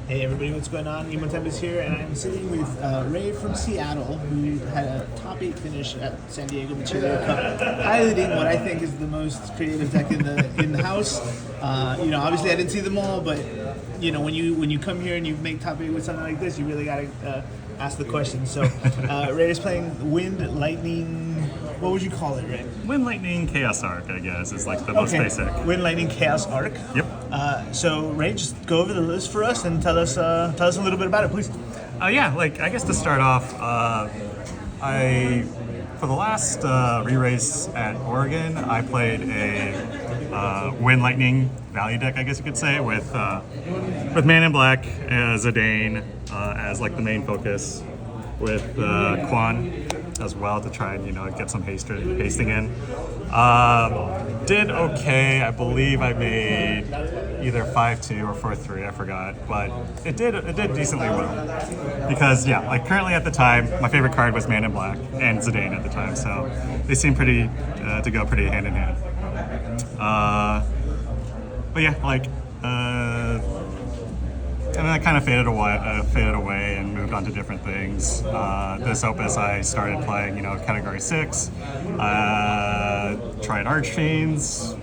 Hey everybody, what's going on? Emotep is here, and I'm sitting with Ray from Seattle, who had a top 8 finish at San Diego Materia Cup, piloting what I think is the most creative deck in the house. Obviously I didn't see them all, but when you come here and you make top 8 with something like this, you really gotta ask the question. So Ray is playing Wind, Lightning. What would you call it, Ray? Wind, Lightning, Chaos Arc, I guess, is like the most basic. Wind, Lightning, Chaos Arc. Yep. So Ray, just go over the list for us and tell us a little bit about it, please. I guess to start off, for the last re-race at Oregon, I played a Wind, Lightning value deck, I guess you could say, with Man in Black as Zidane as like the main focus, with Quan as well to try and get some hasting in. Did okay. I believe I made either 5-2 or 4-3. I forgot, but it did decently well because currently at the time my favorite card was Man in Black and Zidane at the time, so they seem pretty to go pretty hand in hand. And then I kind of faded away and moved on to different things. This Opus I started playing, Category 6, tried Archfiends,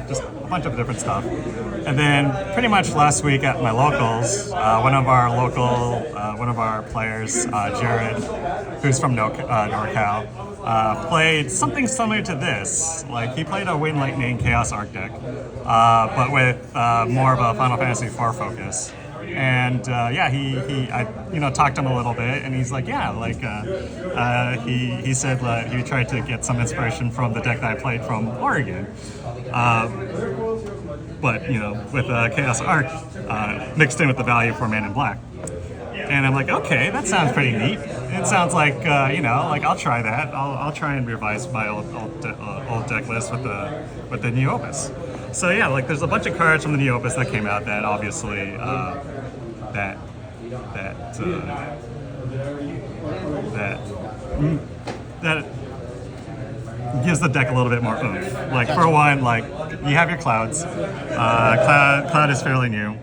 just a bunch of different stuff. And then pretty much last week at my locals, one of our players, Jared, who's from NorCal, played something similar to this. Like, he played a Wind, Lightning, Chaos Arc deck, but with more of a Final Fantasy IV focus. And I talked to him a little bit, and he's like, he said that he tried to get some inspiration from the deck that I played from Oregon, but with Chaos Arc mixed in with the value for Man in Black. And I'm like, okay, that sounds pretty neat. It sounds like I'll try that. I'll try and revise my old deck list with the new Opus. So there's a bunch of cards from the new Opus that came out that obviously that gives the deck a little bit more oomph. Like, for one, you have your Clouds. Cloud is fairly new.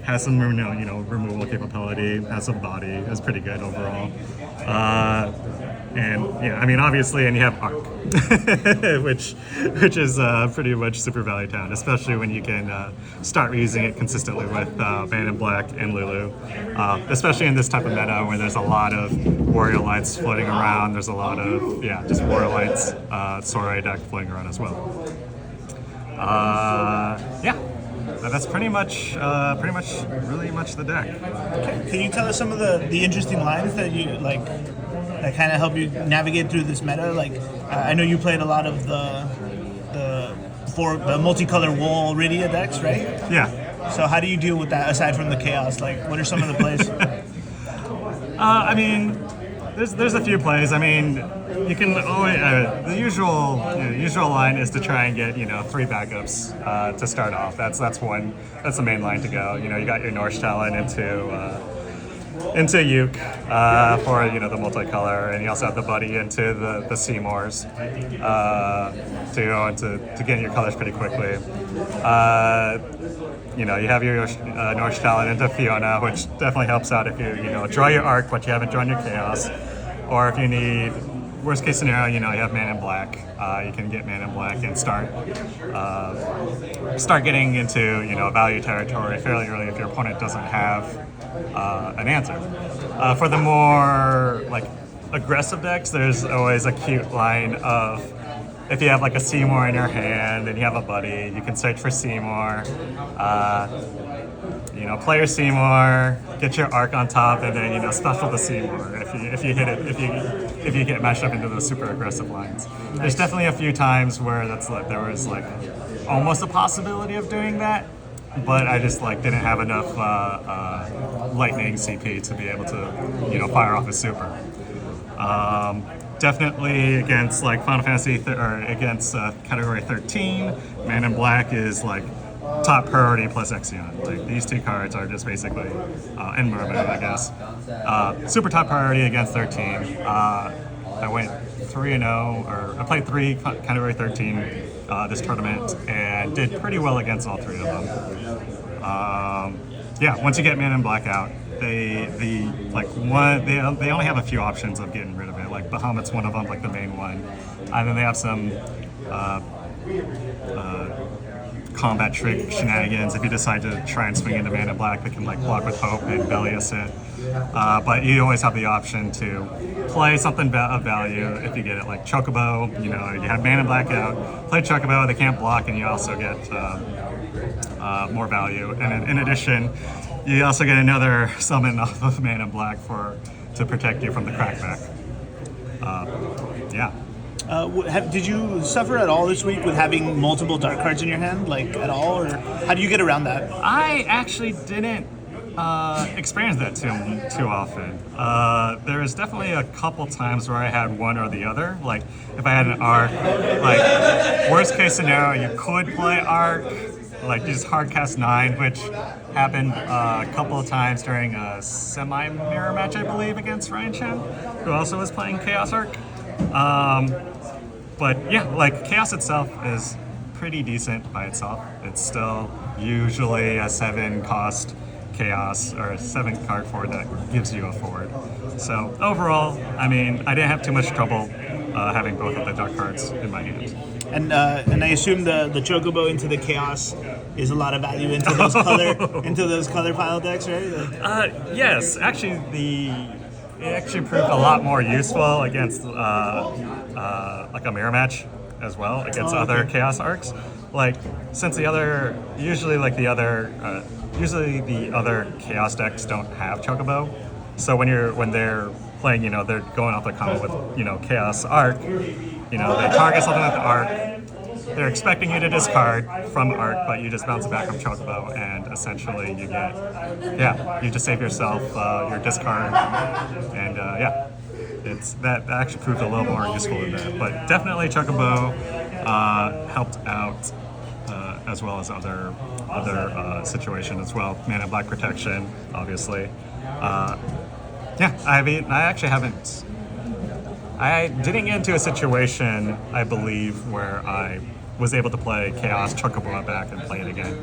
Has some removal capability, has some body, is pretty good overall. Obviously, and you have Arc, which is pretty much super value town, especially when you can start using it consistently with Man in Black and Lulu, especially in this type of meta where there's a lot of Warrior Lights floating around. There's a lot of just Warrior Lights, Sorai deck floating around as well. That's pretty much the deck. Okay. Can you tell us some of the interesting lines that you like that kind of help you navigate through this meta? Like, I know you played a lot of the multicolor wall Rydia decks, right? Yeah. So how do you deal with that aside from the chaos? Like, what are some of the plays? There's a few plays. You can always the usual line is to try and get 3 backups to start off. That's the main line to go. You got your Norse Talon into Uke for the multicolor, and you also have the Buddy into the Seymours to go to get your colors pretty quickly. You have your Norse Talon into Fiona, which definitely helps out if you draw your Arc but you haven't drawn your Chaos, or if you need worst case scenario, you have Man in Black. You can get Man in Black and start getting into value territory fairly early if your opponent doesn't have an answer. For the more aggressive decks, there's always a cute line of, if you have a Seymour in your hand and you have a Buddy, you can search for Seymour. Play your Seymour, get your Arc on top, and then special the Seymour if you hit it, if you get matched up into those super aggressive lines. There's definitely a few times where there was almost a possibility of doing that, but I just didn't have enough lightning CP to be able to fire off a super. Definitely against Final Fantasy or against Category 13, Man in Black is top priority plus Exion. These two cards are just basically, and Mermaid, I guess. Super top priority against 13. I went 3-0, or I played 3 Category 13 this tournament, and and did pretty well against all three of them. Yeah, once you get Man in Black out, they only have a few options of getting rid of it. Like Bahamut's one of them, like the main one, and then they have some combat trick shenanigans. If you decide to try and swing into Man in Black, they can like block with Hope and Bellius it. But you always have the option to play something of value if you get it, like Chocobo. You know, you have Man in Black out, play Chocobo, they can't block, and you also get more value. And in addition, you also get another summon off of Man in Black to protect you from the crackback. Yeah. Did you suffer at all this week with having multiple dark cards in your hand, like at all, or how do you get around that? I actually didn't experience that too often. There was definitely a couple times where I had one or the other. Like if I had an arc, like worst case scenario, you could play arc, like just hardcast 9, which happened a couple of times during a semi-mirror match, I believe, against Ryan Chen, who also was playing Chaos Arc. But yeah, like Chaos itself is pretty decent by itself. It's still usually a 7 cost Chaos or a 7 card forward that gives you a forward. So overall, I mean, I didn't have too much trouble having both of the dark cards in my hands. And I assume the Chocobo into the Chaos is a lot of value into those color pile decks, right? Like, yes, actually it actually proved a lot more useful against like a mirror match as well against other Chaos arcs. Like since usually the other Chaos decks don't have Chocobo, so when they're playing, you know, they're going off their combo with, you know, Chaos Arc, you know, they target something with the Arc, they're expecting you to discard from Arc, but you just bounce it back from Chocobo, and essentially you just save yourself your discard, and that actually proved a little more useful than that. But definitely Chocobo helped out as well as other situations as well. Man in Black protection, obviously. I didn't get into a situation, I believe, where I was able to play Chaos, Chocobo back, and play it again.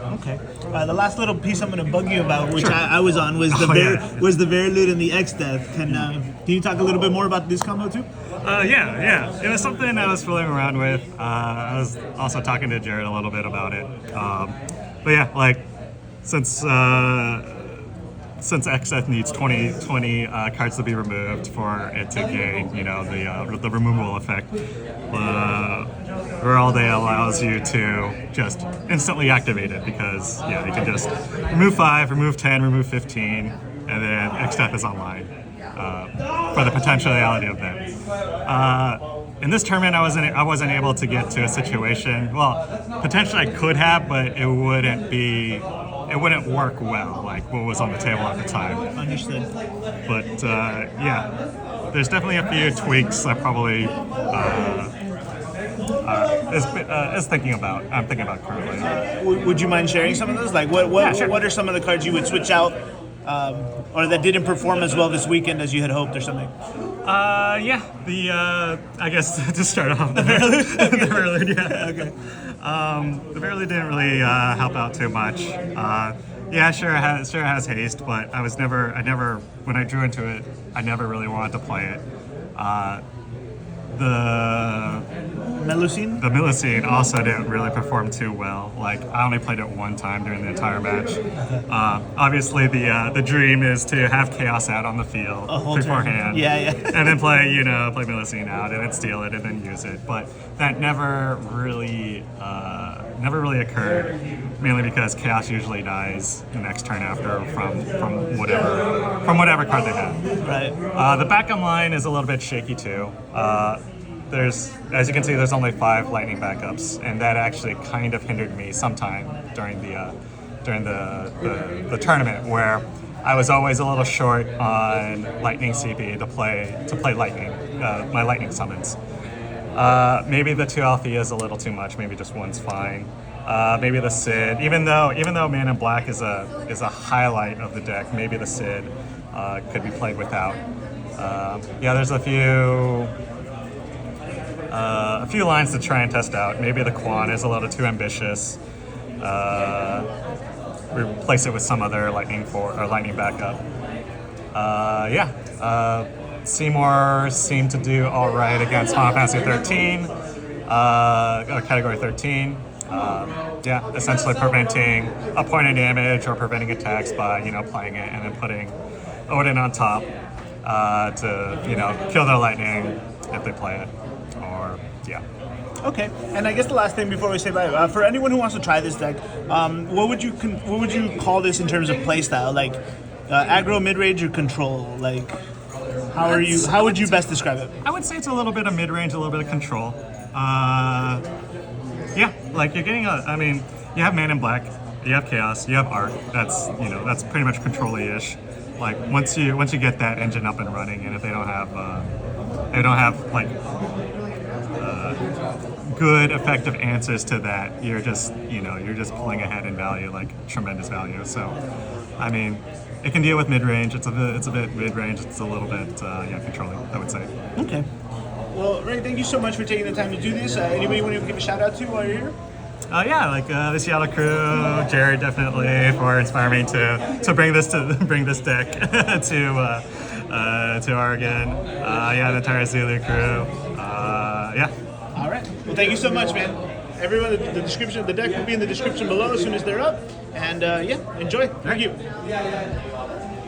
Okay. The last little piece I'm going to bug you about, which I was on, was the Verilute and the X-Death. Can you talk a little bit more about this combo too? Yeah. It was something I was fooling around with. I was also talking to Jared a little bit about it. But yeah, like since X-Death needs 20 cards to be removed for it to gain, you know, the removal effect, Veralde allows you to just instantly activate it because, yeah, you can just remove 5, remove 10, remove 15, and then X-Death is online for the potentiality of that. In this tournament, I wasn't able to get to a situation. Well, potentially I could have, but it wouldn't work well, like what was on the table at the time. Understood. But yeah, there's definitely a few tweaks I probably I'm thinking about currently. Would you mind sharing some of those? Like what are some of the cards you would switch out, or that didn't perform as well this weekend as you had hoped, or something? I guess to start off, the Verilute, yeah. Okay. The Verilute didn't really help out too much. Sure it has haste, but when I drew into it, I never really wanted to play it. The Melusine also didn't really perform too well. Like I only played it one time during the entire match. Obviously, the dream is to have Chaos out on the field beforehand. Yeah. And then play Melusine out and then steal it and then use it. But that never really occurred. Mainly because Chaos usually dies the next turn after from whatever card they have. Right. The backup line is a little bit shaky too. As you can see, there's only 5 lightning backups, and that actually kind of hindered me sometime during the tournament, where I was always a little short on lightning CP to play lightning, my lightning summons. Maybe the 2 Althea is a little too much. Maybe just one's fine. Maybe the Sid, even though Man in Black is a highlight of the deck, maybe the Sid there's a few a few lines to try and test out. Maybe the Quan is a little too ambitious. Replace it with some other lightning backup. Seymour seemed to do all right against Final Fantasy 13, category 13. Essentially preventing a point of damage or preventing attacks by playing it and then putting Odin on top to kill their lightning if they play it. Or Okay, and I guess the last thing before we say bye, for anyone who wants to try this deck, what would you call this in terms of playstyle? Like aggro, mid range, or control? Like how would you best describe it? I would say it's a little bit of mid range, a little bit of control. Like you're getting you have Man in Black, you have Chaos, you have Arc. That's pretty much control-y-ish. Like once you get that engine up and running, and if they don't have good effective answers to that, you're just pulling ahead in value, like tremendous value. So it can deal with mid-range. It's a bit mid-range. It's a little bit controlling, I would say. Okay. Well, Ray, thank you so much for taking the time to do this. Anybody want to give a shout out to while you're here? The Seattle crew, Jared definitely for inspiring me to bring this deck to Oregon. The entire Zulu crew. All right. Well, thank you so much, man. Everyone, the deck will be in the description below as soon as they're up. And enjoy. Thank you.